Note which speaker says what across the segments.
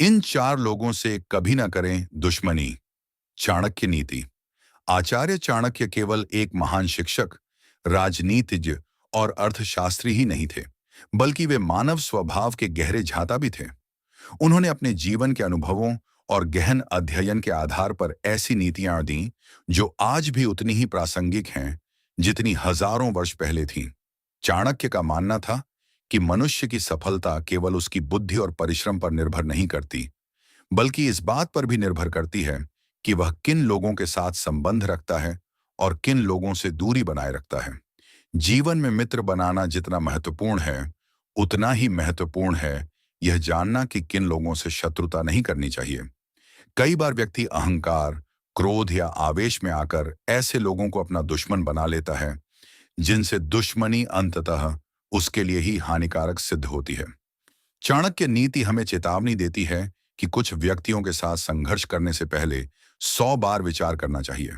Speaker 1: इन चार लोगों से कभी ना करें दुश्मनी। चाणक्य नीति। आचार्य चाणक्य केवल एक महान शिक्षक, राजनीतिज्ञ और अर्थशास्त्री ही नहीं थे, बल्कि वे मानव स्वभाव के गहरे झाता भी थे। उन्होंने अपने जीवन के अनुभवों और गहन अध्ययन के आधार पर ऐसी नीतियां दी जो आज भी उतनी ही प्रासंगिक हैं जितनी हजारों वर्ष पहले थीं। चाणक्य का मानना था कि मनुष्य की सफलता केवल उसकी बुद्धि और परिश्रम पर निर्भर नहीं करती, बल्कि इस बात पर भी निर्भर करती है कि वह किन लोगों के साथ संबंध रखता है और किन लोगों से दूरी बनाए रखता है। जीवन में मित्र बनाना जितना महत्वपूर्ण है, उतना ही महत्वपूर्ण है यह जानना कि किन लोगों से शत्रुता नहीं करनी चाहिए। कई बार व्यक्ति अहंकार, क्रोध या आवेश में आकर ऐसे लोगों को अपना दुश्मन बना लेता है जिनसे दुश्मनी अंततः उसके लिए ही हानिकारक सिद्ध होती है। चाणक्य नीति हमें चेतावनी देती है कि कुछ व्यक्तियों के साथ संघर्ष करने से पहले 100 बार विचार करना चाहिए।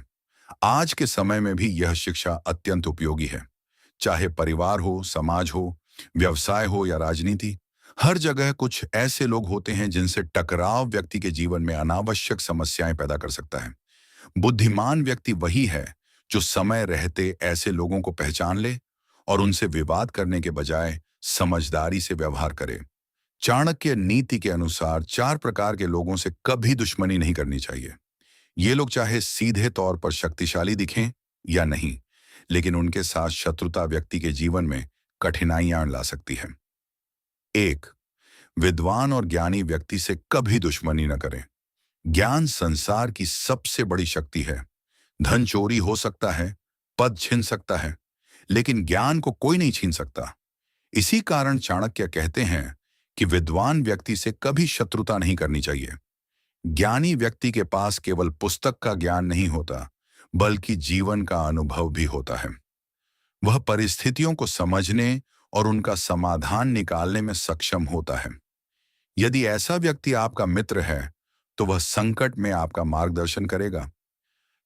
Speaker 1: आज के समय में भी यह शिक्षा अत्यंत उपयोगी है। चाहे परिवार हो, समाज हो, व्यवसाय हो या राजनीति, हर जगह कुछ ऐसे लोग होते हैं जिनसे टकराव व्यक्ति के जीवन में अनावश्यक समस्याएं पैदा कर सकता है। बुद्धिमान व्यक्ति वही है जो समय रहते ऐसे लोगों को पहचान ले और उनसे विवाद करने के बजाय समझदारी से व्यवहार करे। चाणक्य नीति के अनुसार 4 प्रकार के लोगों से कभी दुश्मनी नहीं करनी चाहिए। ये लोग चाहे सीधे तौर पर शक्तिशाली दिखें या नहीं, लेकिन उनके साथ शत्रुता व्यक्ति के जीवन में कठिनाइयां ला सकती है। 1. विद्वान और ज्ञानी व्यक्ति से कभी दुश्मनी न करें। ज्ञान संसार की सबसे बड़ी शक्ति है। धन चोरी हो सकता है, पद छिन सकता है, लेकिन ज्ञान को कोई नहीं छीन सकता। इसी कारण चाणक्य कहते हैं कि विद्वान व्यक्ति से कभी शत्रुता नहीं करनी चाहिए। ज्ञानी व्यक्ति के पास केवल पुस्तक का ज्ञान नहीं होता, बल्कि जीवन का अनुभव भी होता है। वह परिस्थितियों को समझने और उनका समाधान निकालने में सक्षम होता है। यदि ऐसा व्यक्ति आपका मित्र है, तो वह संकट में आपका मार्गदर्शन करेगा।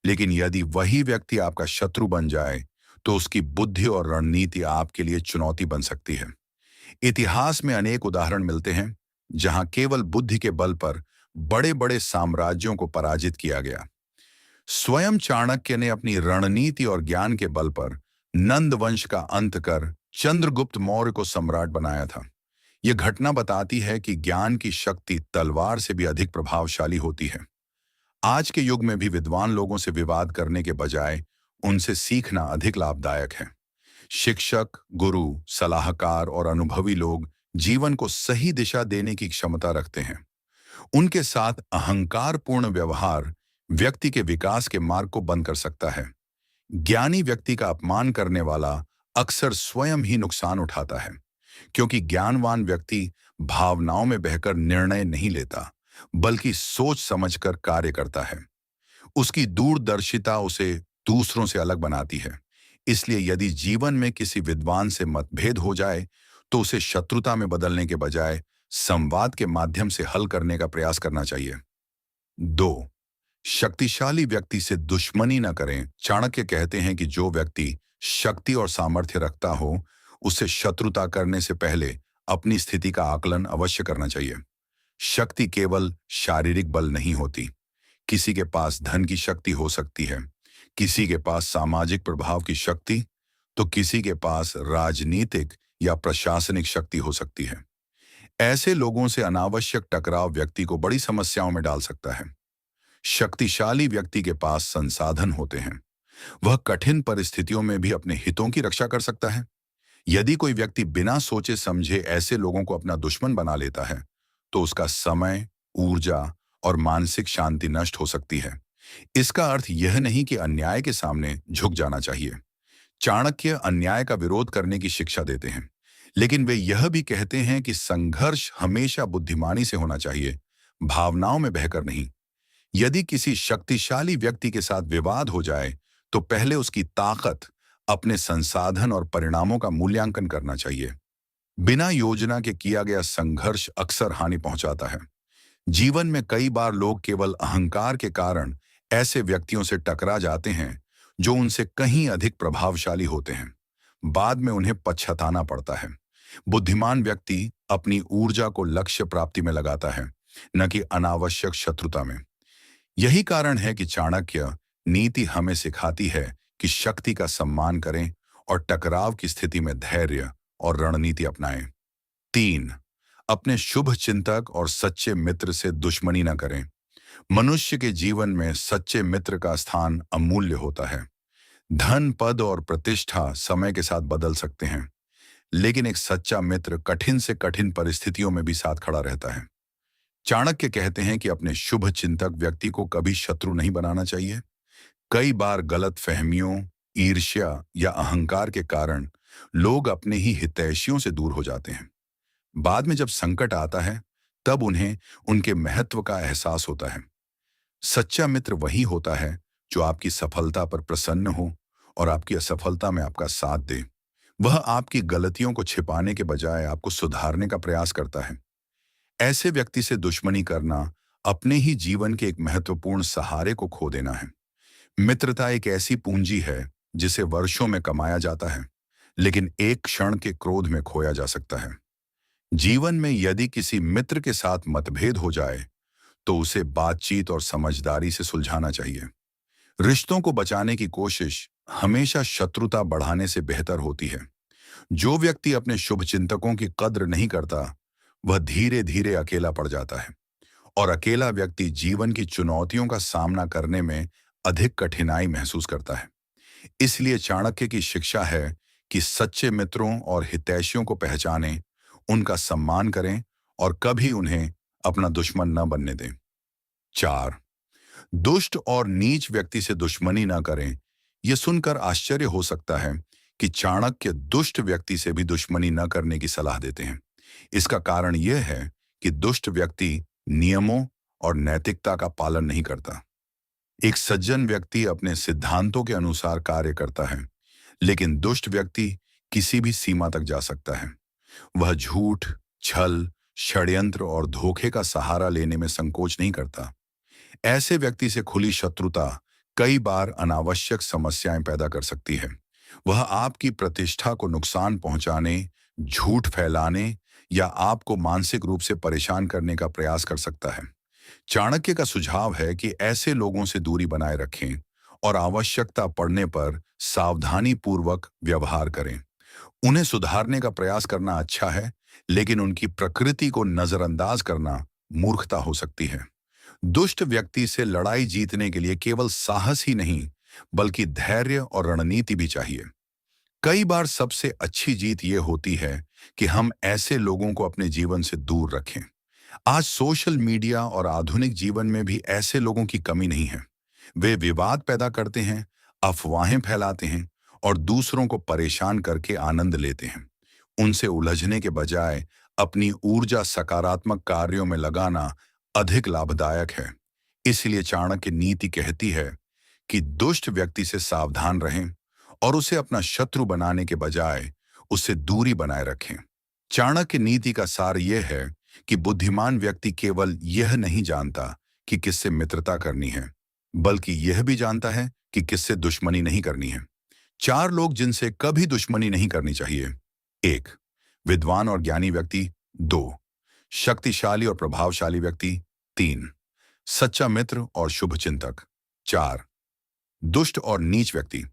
Speaker 1: लेकिन यदि वही व्यक्ति आपका शत्रु बन जाए, तो उसकी बुद्धि और रणनीति आपके लिए चुनौती बन सकती है। इतिहास में अनेक उदाहरण मिलते हैं जहां केवल बुद्धि के बल पर बड़े बड़े साम्राज्यों को पराजित किया गया। स्वयं चाणक्य ने अपनी रणनीति और ज्ञान के बल पर नंद वंश का अंत कर चंद्रगुप्त मौर्य को सम्राट बनाया था। यह घटना बताती है कि ज्ञान की शक्ति तलवार से भी अधिक प्रभावशाली होती है। आज के युग में भी विद्वान लोगों से विवाद करने के बजाय उनसे सीखना अधिक लाभदायक है। शिक्षक, गुरु, सलाहकार और अनुभवी लोग जीवन को सही दिशा देने की क्षमता रखते हैं। उनके साथ अहंकारपूर्ण व्यवहार व्यक्ति के विकास के मार्ग को बंद कर सकता है। ज्ञानी व्यक्ति का अपमान करने वाला अक्सर स्वयं ही नुकसान उठाता है, क्योंकि ज्ञानवान व्यक्ति भावनाओं में बहकर निर्णय नहीं लेता, बल्कि सोच समझकर कार्य करता है। उसकी दूरदर्शिता उसे दूसरों से अलग बनाती है। इसलिए यदि जीवन में किसी विद्वान से मतभेद हो जाए, तो उसे शत्रुता में बदलने के बजाय संवाद के माध्यम से हल करने का प्रयास करना चाहिए। 2. शक्तिशाली व्यक्ति से दुश्मनी न करें। चाणक्य कहते हैं कि जो व्यक्ति शक्ति और सामर्थ्य रखता हो, उससे शत्रुता करने से पहले अपनी स्थिति का आकलन अवश्य करना चाहिए। शक्ति केवल शारीरिक बल नहीं होती। किसी के पास धन की शक्ति हो सकती है, किसी के पास सामाजिक प्रभाव की शक्ति, तो किसी के पास राजनीतिक या प्रशासनिक शक्ति हो सकती है। ऐसे लोगों से अनावश्यक टकराव व्यक्ति को बड़ी समस्याओं में डाल सकता है। शक्तिशाली व्यक्ति के पास संसाधन होते हैं। वह कठिन परिस्थितियों में भी अपने हितों की रक्षा कर सकता है। यदि कोई व्यक्ति बिना सोचे समझे ऐसे लोगों को अपना दुश्मन बना लेता है, तो उसका समय, ऊर्जा और मानसिक शांति नष्ट हो सकती है। इसका अर्थ यह नहीं कि अन्याय के सामने झुक जाना चाहिए। चाणक्य अन्याय का विरोध करने की शिक्षा देते हैं, लेकिन वे यह भी कहते हैं कि संघर्ष हमेशा बुद्धिमानी से होना चाहिए, भावनाओं में बहकर नहीं। यदि किसी शक्तिशाली व्यक्ति के साथ विवाद हो जाए, तो पहले उसकी ताकत, अपने संसाधन और परिणामों का मूल्यांकन करना चाहिए। बिना योजना के किया गया संघर्ष अक्सर हानि पहुंचाता है। जीवन में कई बार लोग केवल अहंकार के कारण ऐसे व्यक्तियों से टकरा जाते हैं जो उनसे कहीं अधिक प्रभावशाली होते हैं। बाद में उन्हें पछताना पड़ता है। बुद्धिमान व्यक्ति अपनी ऊर्जा को लक्ष्य प्राप्ति में लगाता है न कि अनावश्यक शत्रुता में। यही कारण है कि चाणक्य नीति हमें सिखाती है कि शक्ति का सम्मान करें और टकराव की स्थिति में धैर्य और रणनीति अपनाएं। 3. अपने शुभ चिंतक और सच्चे मित्र से दुश्मनी न करें। मनुष्य के जीवन में सच्चे मित्र का स्थान अमूल्य होता है। धन, पद और प्रतिष्ठा समय के साथ बदल सकते हैं, लेकिन एक सच्चा मित्र कठिन से कठिन परिस्थितियों में भी साथ खड़ा रहता है। चाणक्य कहते हैं कि अपने शुभ चिंतक व्यक्ति को कभी शत्रु नहीं बनाना चाहिए। कई बार गलत फहमियों, ईर्ष्या या अहंकार के कारण लोग अपने ही हितैषियों से दूर हो जाते हैं। बाद में जब संकट आता है, तब उन्हें उनके महत्व का एहसास होता है। सच्चा मित्र वही होता है जो आपकी सफलता पर प्रसन्न हो और आपकी असफलता में आपका साथ दे। वह आपकी गलतियों को छिपाने के बजाय आपको सुधारने का प्रयास करता है। ऐसे व्यक्ति से दुश्मनी करना अपने ही जीवन के एक महत्वपूर्ण सहारे को खो देना है। मित्रता एक ऐसी पूंजी है जिसे वर्षों में कमाया जाता है, लेकिन एक क्षण के क्रोध में खोया जा सकता है। जीवन में यदि किसी मित्र के साथ मतभेद हो जाए, तो उसे बातचीत और समझदारी से सुलझाना चाहिए। रिश्तों को बचाने की कोशिश हमेशा शत्रुता बढ़ाने से बेहतर होती है। जो व्यक्ति अपने शुभचिंतकों की कद्र नहीं करता, वह धीरे धीरे अकेला पड़ जाता है, और अकेला व्यक्ति जीवन की चुनौतियों का सामना करने में अधिक कठिनाई महसूस करता है। इसलिए चाणक्य की शिक्षा है कि सच्चे मित्रों और हितैषियों को पहचानें, उनका सम्मान करें और कभी उन्हें अपना दुश्मन न बनने दें। 4. दुष्ट और नीच व्यक्ति से दुश्मनी न करें। यह सुनकर आश्चर्य हो सकता है कि चाणक्य दुष्ट व्यक्ति से भी दुश्मनी न करने की सलाह देते हैं। इसका कारण यह है कि दुष्ट व्यक्ति नियमों और नैतिकता का पालन नहीं करता। एक सज्जन व्यक्ति अपने सिद्धांतों के अनुसार कार्य करता है, लेकिन दुष्ट व्यक्ति किसी भी सीमा तक जा सकता है। वह झूठ, छल, षड्यंत्र और धोखे का सहारा लेने में संकोच नहीं करता। ऐसे व्यक्ति से खुली शत्रुता कई बार अनावश्यक समस्याएं पैदा कर सकती है। वह आपकी प्रतिष्ठा को नुकसान पहुंचाने, झूठ फैलाने या आपको मानसिक रूप से परेशान करने का प्रयास कर सकता है। चाणक्य का सुझाव है कि ऐसे लोगों से दूरी बनाए रखें और आवश्यकता पड़ने पर सावधानी पूर्वक व्यवहार करें। उन्हें सुधारने का प्रयास करना अच्छा है, लेकिन उनकी प्रकृति को नजरअंदाज करना मूर्खता हो सकती है। दुष्ट व्यक्ति से लड़ाई जीतने के लिए केवल साहस ही नहीं, बल्कि धैर्य और रणनीति भी चाहिए। कई बार सबसे अच्छी जीत ये होती है कि हम ऐसे लोगों को अपने जीवन से दूर रखें। आज सोशल मीडिया और आधुनिक जीवन में भी ऐसे लोगों की कमी नहीं है। वे विवाद पैदा करते हैं, अफवाहें फैलाते हैं और दूसरों को परेशान करके आनंद लेते हैं। उनसे उलझने के बजाय अपनी ऊर्जा सकारात्मक कार्यों में लगाना अधिक लाभदायक है। इसलिए चाणक्य नीति कहती है कि दुष्ट व्यक्ति से सावधान रहें और उसे अपना शत्रु बनाने के बजाय उससे दूरी बनाए रखें। चाणक्य नीति का सार यह है कि बुद्धिमान व्यक्ति केवल यह नहीं जानता कि किससे मित्रता करनी है, बल्कि यह भी जानता है कि किससे दुश्मनी नहीं करनी है। 4 लोग जिनसे कभी दुश्मनी नहीं करनी चाहिए। 1. विद्वान और ज्ञानी व्यक्ति। 2. शक्तिशाली और प्रभावशाली व्यक्ति। 3. सच्चा मित्र और शुभचिंतक। 4. दुष्ट और नीच व्यक्ति।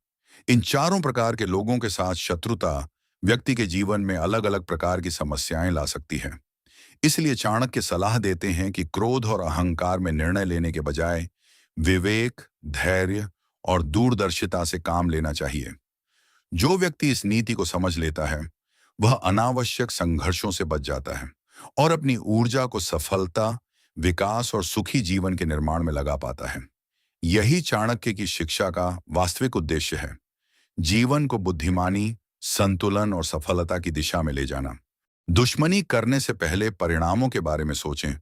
Speaker 1: इन चारों प्रकार के लोगों के साथ शत्रुता व्यक्ति के जीवन में अलग अलग प्रकार की समस्याएं ला सकती है। इसलिए चाणक्य सलाह देते हैं कि क्रोध और अहंकार में निर्णय लेने के बजाय विवेक, धैर्य और दूरदर्शिता से काम लेना चाहिए। जो व्यक्ति इस नीति को समझ लेता है, वह अनावश्यक संघर्षों से बच जाता है और अपनी ऊर्जा को सफलता, विकास और सुखी जीवन के निर्माण में लगा पाता है। यही चाणक्य की शिक्षा का वास्तविक उद्देश्य है, जीवन को बुद्धिमानी, संतुलन और सफलता की दिशा में ले जाना। दुश्मनी करने से पहले परिणामों के बारे में सोचें।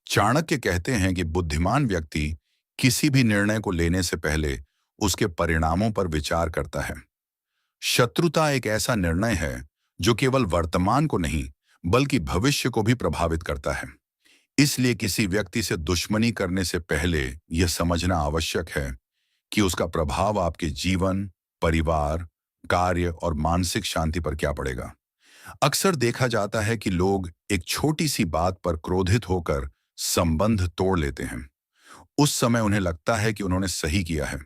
Speaker 1: चाणक्य कहते हैं कि बुद्धिमान व्यक्ति किसी भी निर्णय को लेने से पहले उसके परिणामों पर विचार करता है। शत्रुता एक ऐसा निर्णय है जो केवल वर्तमान को नहीं, बल्कि भविष्य को भी प्रभावित करता है। इसलिए किसी व्यक्ति से दुश्मनी करने से पहले यह समझना आवश्यक है कि उसका प्रभाव आपके जीवन, परिवार, कार्य और मानसिक शांति पर क्या पड़ेगा। अक्सर देखा जाता है कि लोग एक छोटी सी बात पर क्रोधित होकर संबंध तोड़ लेते हैं। उस समय उन्हें लगता है कि उन्होंने सही किया है,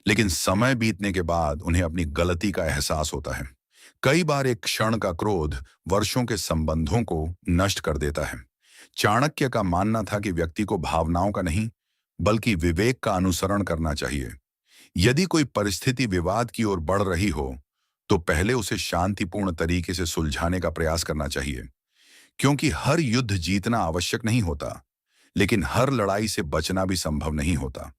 Speaker 1: लेकिन समय बीतने के बाद उन्हें अपनी गलती का एहसास होता है। कई बार एक क्षण का क्रोध वर्षों के संबंधों को नष्ट कर देता है। चाणक्य का मानना था कि व्यक्ति को भावनाओं का नहीं, बल्कि विवेक का अनुसरण करना चाहिए। यदि कोई परिस्थिति विवाद की ओर बढ़ रही हो, तो पहले उसे शांतिपूर्ण तरीके से सुलझाने का प्रयास करना चाहिए, क्योंकि हर युद्ध जीतना आवश्यक नहीं होता, लेकिन हर लड़ाई से बचना भी संभव नहीं होता।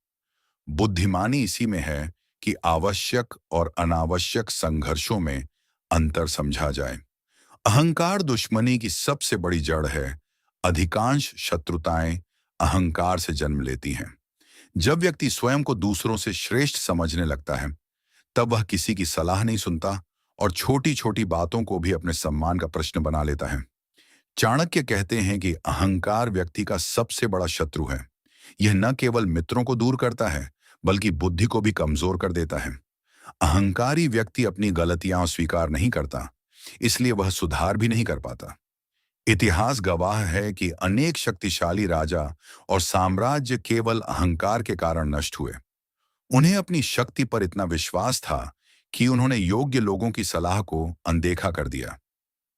Speaker 1: बुद्धिमानी इसी में है कि आवश्यक और अनावश्यक संघर्षों में अंतर समझा जाए। अहंकार दुश्मनी की सबसे बड़ी जड़ है। अधिकांश शत्रुताएं अहंकार से जन्म लेती हैं। जब व्यक्ति स्वयं को दूसरों से श्रेष्ठ समझने लगता है, तब वह किसी की सलाह नहीं सुनता और छोटी छोटी बातों को भी अपने सम्मान का प्रश्न बना लेता है। चाणक्य कहते हैं कि अहंकार व्यक्ति का सबसे बड़ा शत्रु है। यह न केवल मित्रों को दूर करता है, बल्कि बुद्धि को भी कमजोर कर देता है। अहंकारी व्यक्ति अपनी गलतियां स्वीकार नहीं करता, इसलिए वह सुधार भी नहीं कर पाता। इतिहास गवाह है कि अनेक शक्तिशाली राजा और साम्राज्य केवल अहंकार के कारण नष्ट हुए। उन्हें अपनी शक्ति पर इतना विश्वास था कि उन्होंने योग्य लोगों की सलाह को अनदेखा कर दिया।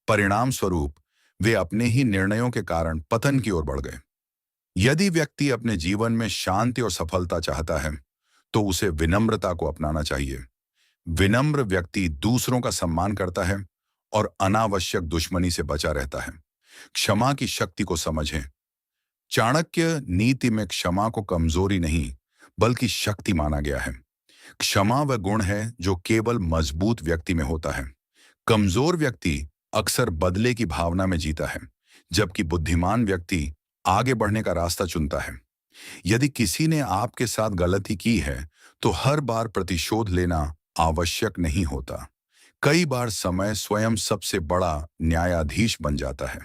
Speaker 1: परिणाम स्वरूप वे अपने ही निर्णयों के कारण पतन की ओर बढ़ गए। यदि व्यक्ति अपने जीवन में शांति और सफलता चाहता है, तो उसे विनम्रता को अपनाना चाहिए। विनम्र व्यक्ति दूसरों का सम्मान करता है और अनावश्यक दुश्मनी से बचा रहता है। क्षमा की शक्ति को समझें। चाणक्य नीति में क्षमा को कमजोरी नहीं, बल्कि शक्ति माना गया है। क्षमा वह गुण है जो केवल मजबूत व्यक्ति में होता है। कमजोर व्यक्ति अक्सर बदले की भावना में जीता है, जबकि बुद्धिमान व्यक्ति आगे बढ़ने का रास्ता चुनता है। यदि किसी ने आपके साथ गलती की है, तो हर बार प्रतिशोध लेना आवश्यक नहीं होता। कई बार समय स्वयं सबसे बड़ा न्यायाधीश बन जाता है।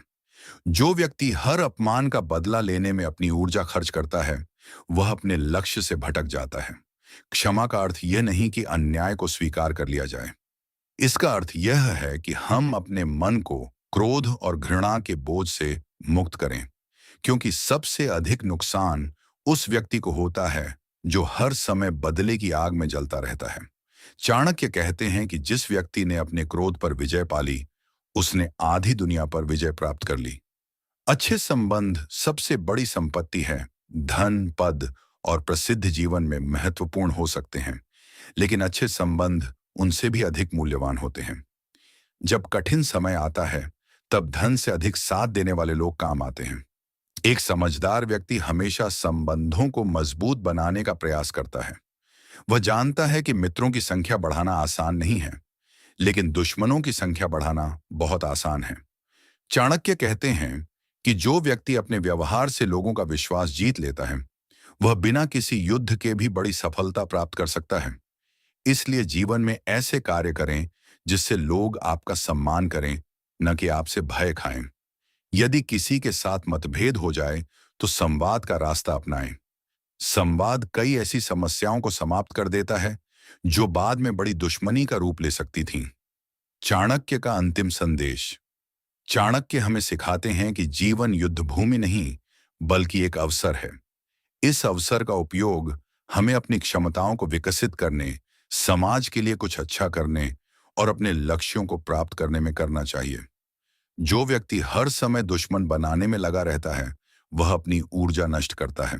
Speaker 1: जो व्यक्ति हर अपमान का बदला लेने में अपनी ऊर्जा खर्च करता है, वह अपने लक्ष्य से भटक जाता है। क्षमा का अर्थ यह नहीं कि अन्याय को स्वीकार कर लिया जाए। इसका अर्थ यह है कि हम अपने मन को क्रोध और घृणा के बोझ से मुक्त करें, क्योंकि सबसे अधिक नुकसान उस व्यक्ति को होता है जो हर समय बदले की आग में जलता रहता है। चाणक्य कहते हैं कि जिस व्यक्ति ने अपने क्रोध पर विजय पाली, उसने आधी दुनिया पर विजय प्राप्त कर ली। अच्छे संबंध सबसे बड़ी संपत्ति है। धन, पद और प्रसिद्ध जीवन में महत्वपूर्ण हो सकते हैं, लेकिन अच्छे संबंध उनसे भी अधिक मूल्यवान होते हैं। जब कठिन समय आता है, तब धन से अधिक साथ देने वाले लोग काम आते हैं। एक समझदार व्यक्ति हमेशा संबंधों को मजबूत बनाने का प्रयास करता है। वह जानता है कि मित्रों की संख्या बढ़ाना आसान नहीं है, लेकिन दुश्मनों की संख्या बढ़ाना बहुत आसान है। चाणक्य कहते हैं कि जो व्यक्ति अपने व्यवहार से लोगों का विश्वास जीत लेता है, वह बिना किसी युद्ध के भी बड़ी सफलता प्राप्त कर सकता है। इसलिए जीवन में ऐसे कार्य करें जिससे लोग आपका सम्मान करें, न कि आपसे भय खाएं। यदि किसी के साथ मतभेद हो जाए, तो संवाद का रास्ता अपनाएं। संवाद कई ऐसी समस्याओं को समाप्त कर देता है जो बाद में बड़ी दुश्मनी का रूप ले सकती थीं। चाणक्य का अंतिम संदेश। चाणक्य हमें सिखाते हैं कि जीवन युद्ध भूमि नहीं, बल्कि एक अवसर है। इस अवसर का उपयोग हमें अपनी क्षमताओं को विकसित करने, समाज के लिए कुछ अच्छा करने और अपने लक्ष्यों को प्राप्त करने में करना चाहिए। जो व्यक्ति हर समय दुश्मन बनाने में लगा रहता है, वह अपनी ऊर्जा नष्ट करता है।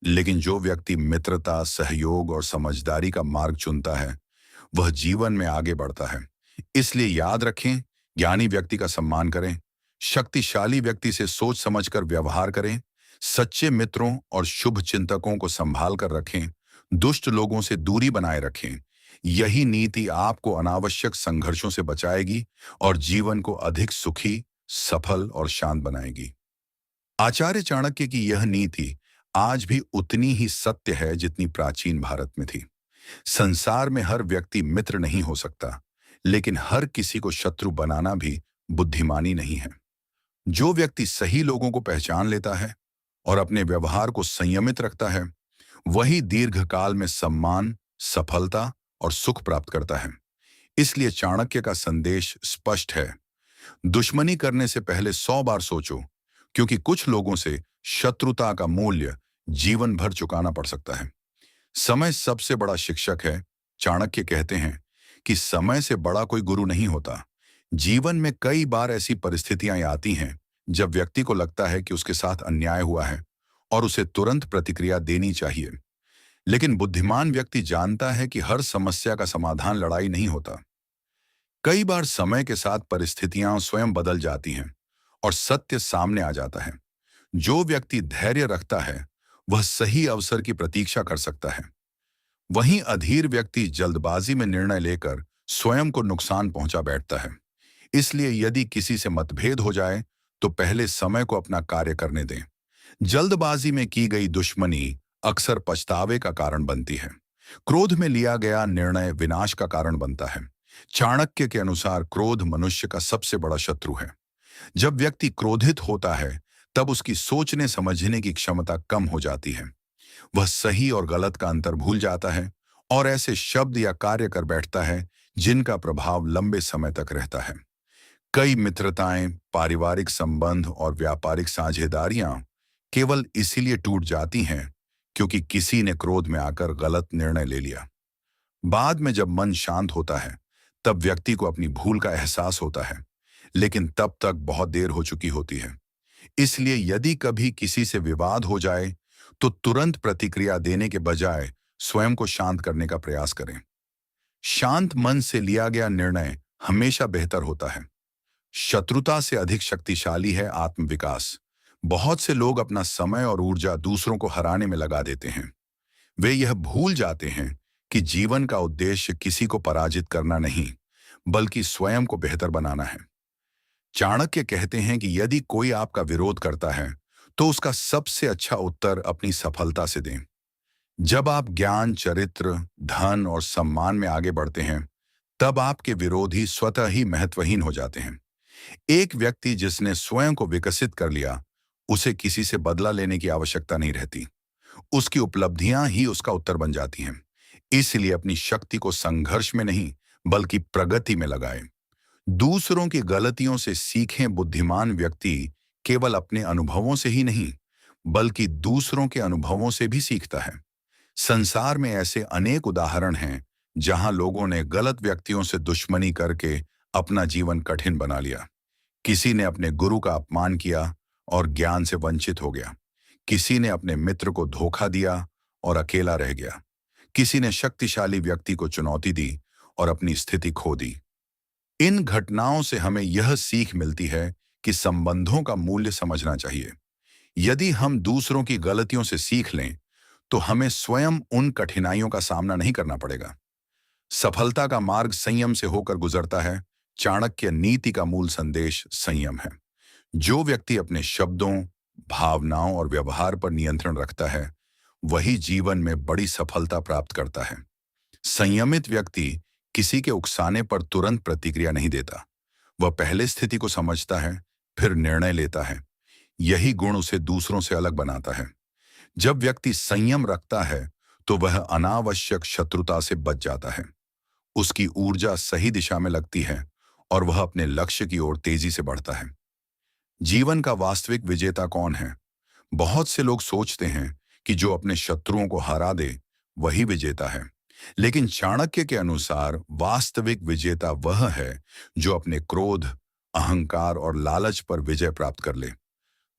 Speaker 1: लेकिन जो व्यक्ति मित्रता, सहयोग और समझदारी का मार्ग चुनता है, वह जीवन में आगे बढ़ता है। इसलिए याद रखें, ज्ञानी व्यक्ति का सम्मान करें, शक्तिशाली व्यक्ति से सोच समझकर व्यवहार करें, सच्चे मित्रों और शुभ चिंतकों को संभाल कर रखें, दुष्ट लोगों से दूरी बनाए रखें। यही नीति आपको अनावश्यक संघर्षों से बचाएगी और जीवन को अधिक सुखी, सफल और शांत बनाएगी। आचार्य चाणक्य की यह नीति आज भी उतनी ही सत्य है जितनी प्राचीन भारत में थी। संसार में हर व्यक्ति मित्र नहीं हो सकता, लेकिन हर किसी को शत्रु बनाना भी बुद्धिमानी नहीं है। जो व्यक्ति सही लोगों को पहचान लेता है और अपने व्यवहार को संयमित रखता है, वही दीर्घकाल में सम्मान, सफलता और सुख प्राप्त करता है। इसलिए चाणक्य का संदेश स्पष्ट है। दुश्मनी करने से पहले 100 बार सोचो, क्योंकि कुछ लोगों से शत्रुता का मूल्य जीवन भर चुकाना पड़ सकता है। समय सबसे बड़ा शिक्षक है। चाणक्य कहते हैं कि समय से बड़ा कोई गुरु नहीं होता। जीवन में कई बार ऐसी परिस्थितियां आती हैं जब व्यक्ति को लगता है कि उसके साथ अन्याय हुआ है और उसे तुरंत प्रतिक्रिया देनी चाहिए। लेकिन बुद्धिमान व्यक्ति जानता है कि हर समस्या का समाधान लड़ाई नहीं होता। कई बार समय के साथ परिस्थितियां स्वयं बदल जाती हैं और सत्य सामने आ जाता है। जो व्यक्ति धैर्य रखता है वह सही अवसर की प्रतीक्षा कर सकता है। वहीं अधीर व्यक्ति जल्दबाजी में निर्णय लेकर स्वयं को नुकसान पहुंचा बैठता है। इसलिए यदि किसी से मतभेद हो जाए तो पहले समय को अपना कार्य करने दें। जल्दबाजी में की गई दुश्मनी अक्सर पछतावे का कारण बनती है। क्रोध में लिया गया निर्णय विनाश का कारण बनता है। चाणक्य के अनुसार क्रोध मनुष्य का सबसे बड़ा शत्रु है। जब व्यक्ति क्रोधित होता है तब उसकी सोचने समझने की क्षमता कम हो जाती है। वह सही और गलत का अंतर भूल जाता है और ऐसे शब्द या कार्य कर बैठता है जिनका प्रभाव लंबे समय तक रहता है। कई मित्रताएं, पारिवारिक संबंध और व्यापारिक साझेदारियां केवल इसीलिए टूट जाती हैं क्योंकि किसी ने क्रोध में आकर गलत निर्णय ले लिया। बाद में जब मन शांत होता है तब व्यक्ति को अपनी भूल का एहसास होता है, लेकिन तब तक बहुत देर हो चुकी होती है। इसलिए यदि कभी किसी से विवाद हो जाए तो तुरंत प्रतिक्रिया देने के बजाय स्वयं को शांत करने का प्रयास करें। शांत मन से लिया गया निर्णय हमेशा बेहतर होता है। शत्रुता से अधिक शक्तिशाली है आत्मविकास। बहुत से लोग अपना समय और ऊर्जा दूसरों को हराने में लगा देते हैं। वे यह भूल जाते हैं कि जीवन का उद्देश्य किसी को पराजित करना नहीं, बल्कि स्वयं को बेहतर बनाना है। चाणक्य कहते हैं कि यदि कोई आपका विरोध करता है तो उसका सबसे अच्छा उत्तर अपनी सफलता से दें। जब आप ज्ञान, चरित्र, धन और सम्मान में आगे बढ़ते हैं तब आपके विरोधी स्वतः ही महत्वहीन हो जाते हैं। एक व्यक्ति जिसने स्वयं को विकसित कर लिया, उसे किसी से बदला लेने की आवश्यकता नहीं रहती। उसकी उपलब्धियां ही उसका उत्तर बन जाती हैं। इसलिए अपनी शक्ति को संघर्ष में नहीं बल्कि प्रगति में लगाएं। दूसरों की गलतियों से सीखें। बुद्धिमान व्यक्ति केवल अपने अनुभवों से ही नहीं बल्कि दूसरों के अनुभवों से भी सीखता है। संसार में ऐसे अनेक उदाहरण हैं जहां लोगों ने गलत व्यक्तियों से दुश्मनी करके अपना जीवन कठिन बना लिया। किसी ने अपने गुरु का अपमान किया और ज्ञान से वंचित हो गया। किसी ने अपने मित्र को धोखा दिया और अकेला रह गया। किसी ने शक्तिशाली व्यक्ति को चुनौती दी और अपनी स्थिति खो दी। इन घटनाओं से हमें यह सीख मिलती है कि संबंधों का मूल्य समझना चाहिए। यदि हम दूसरों की गलतियों से सीख लें तो हमें स्वयं उन कठिनाइयों का सामना नहीं करना पड़ेगा। सफलता का मार्ग संयम से होकर गुजरता है। चाणक्य नीति का मूल संदेश संयम है। जो व्यक्ति अपने शब्दों, भावनाओं और व्यवहार पर नियंत्रण रखता है वही जीवन में बड़ी सफलता प्राप्त करता है। संयमित व्यक्ति किसी के उकसाने पर तुरंत प्रतिक्रिया नहीं देता। वह पहले स्थिति को समझता है, फिर निर्णय लेता है। यही गुण उसे दूसरों से अलग बनाता है। जब व्यक्ति संयम रखता है तो वह अनावश्यक शत्रुता से बच जाता है। उसकी ऊर्जा सही दिशा में लगती है और वह अपने लक्ष्य की ओर तेजी से बढ़ता है। जीवन का वास्तविक विजेता कौन है? बहुत से लोग सोचते हैं कि जो अपने शत्रुओं को हरा दे वही विजेता है। लेकिन चाणक्य के अनुसार वास्तविक विजेता वह है जो अपने क्रोध, अहंकार और लालच पर विजय प्राप्त कर ले।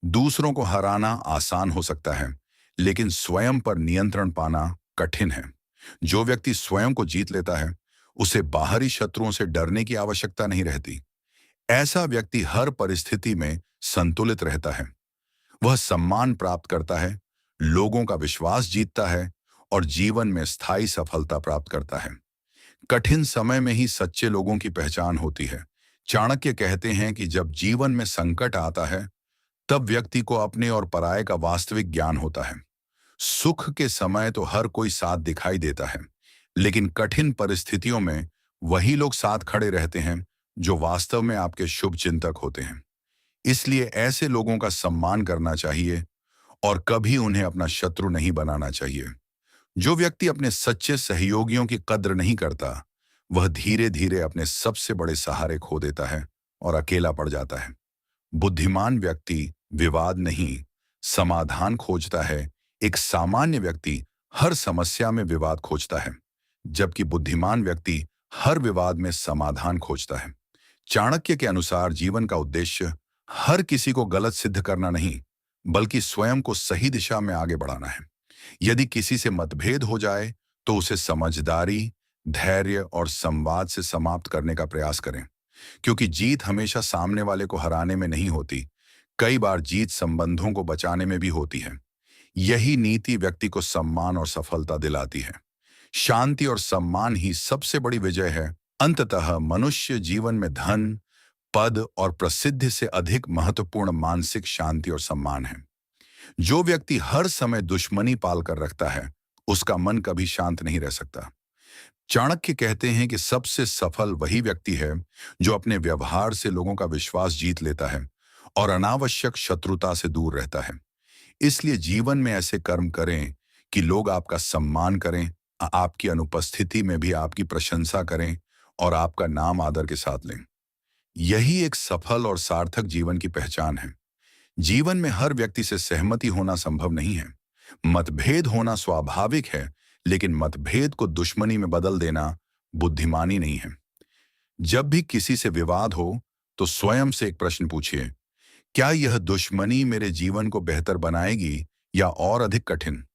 Speaker 1: दूसरों को हराना आसान हो सकता है, लेकिन स्वयं पर नियंत्रण पाना कठिन है। जो व्यक्ति स्वयं को जीत लेता है उसे बाहरी शत्रुओं से डरने की आवश्यकता नहीं रहती। ऐसा व्यक्ति हर परिस्थिति में संतुलित रहता है। वह सम्मान प्राप्त करता है, लोगों का विश्वास जीतता है और जीवन में स्थायी सफलता प्राप्त करता है। कठिन समय में ही सच्चे लोगों की पहचान होती है। चाणक्य कहते हैं कि जब जीवन में संकट आता है तब व्यक्ति को अपने और पराये का वास्तविक ज्ञान होता है। सुख के समय तो हर कोई साथ दिखाई देता है, लेकिन कठिन परिस्थितियों में वही लोग साथ खड़े रहते हैं जो वास्तव में आपके शुभ चिंतक होते हैं। इसलिए ऐसे लोगों का सम्मान करना चाहिए और कभी उन्हें अपना शत्रु नहीं बनाना चाहिए। जो व्यक्ति अपने सच्चे सहयोगियों की कद्र नहीं करता वह धीरे धीरे अपने सबसे बड़े सहारे खो देता है और अकेला पड़ जाता है। बुद्धिमान व्यक्ति विवाद नहीं, समाधान खोजता है। एक सामान्य व्यक्ति हर समस्या में विवाद खोजता है, जबकि बुद्धिमान व्यक्ति हर विवाद में समाधान खोजता है। चाणक्य के अनुसार जीवन का उद्देश्य हर किसी को गलत सिद्ध करना नहीं, बल्कि स्वयं को सही दिशा में आगे बढ़ाना है। यदि किसी से मतभेद हो जाए, तो उसे समझदारी, धैर्य और संवाद से समाप्त करने का प्रयास करें, क्योंकि जीत हमेशा सामने वाले को हराने में नहीं होती। कई बार जीत संबंधों को बचाने में भी होती है। यही नीति व्यक्ति को सम्मान और सफलता दिलाती है। शांति और सम्मान ही सबसे बड़ी विजय है। अंततः मनुष्य जीवन में धन, पद और प्रसिद्धि से अधिक महत्वपूर्ण मानसिक शांति और सम्मान है। जो व्यक्ति हर समय दुश्मनी पालकर रखता है, उसका मन कभी शांत नहीं रह सकता। चाणक्य कहते हैं कि सबसे सफल वही व्यक्ति है जो अपने व्यवहार से लोगों का विश्वास जीत लेता है और अनावश्यक शत्रुता से दूर रहता है। इसलिए जीवन में ऐसे कर्म करें कि लोग आपका सम्मान करें, आपकी अनुपस्थिति में भी आपकी प्रशंसा करें और आपका नाम आदर के साथ लें। यही एक सफल और सार्थक जीवन की पहचान है। जीवन में हर व्यक्ति से सहमति होना संभव नहीं है। मतभेद होना स्वाभाविक है, लेकिन मतभेद को दुश्मनी में बदल देना बुद्धिमानी नहीं है। जब भी किसी से विवाद हो, तो स्वयं से एक प्रश्न पूछिए, क्या यह दुश्मनी मेरे जीवन को बेहतर बनाएगी या और अधिक कठिन?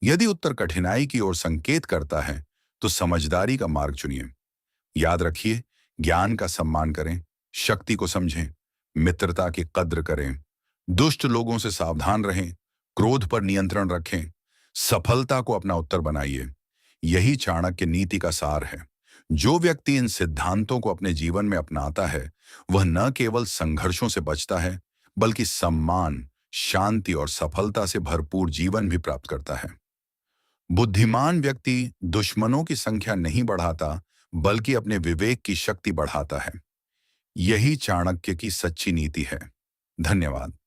Speaker 1: यदि उत्तर कठिनाई की ओर संकेत करता है, तो समझदारी का मार्ग चुनिए। याद रखिए, ज्ञान का सम्मान करें, शक्ति को समझें, मित्रता की कद्र करें, दुष्ट लोगों से सावधान रहें, क्रोध पर नियंत्रण रखें, सफलता को अपना उत्तर बनाइए। यही चाणक्य नीति का सार है। जो व्यक्ति इन सिद्धांतों को अपने जीवन में अपनाता है, वह न केवल संघर्षों से बचता है, बल्कि सम्मान, शांति और सफलता से भरपूर जीवन भी प्राप्त करता है। बुद्धिमान व्यक्ति दुश्मनों की संख्या नहीं बढ़ाता, बल्कि अपने विवेक की शक्ति बढ़ाता है। यही चाणक्य की सच्ची नीति है। धन्यवाद।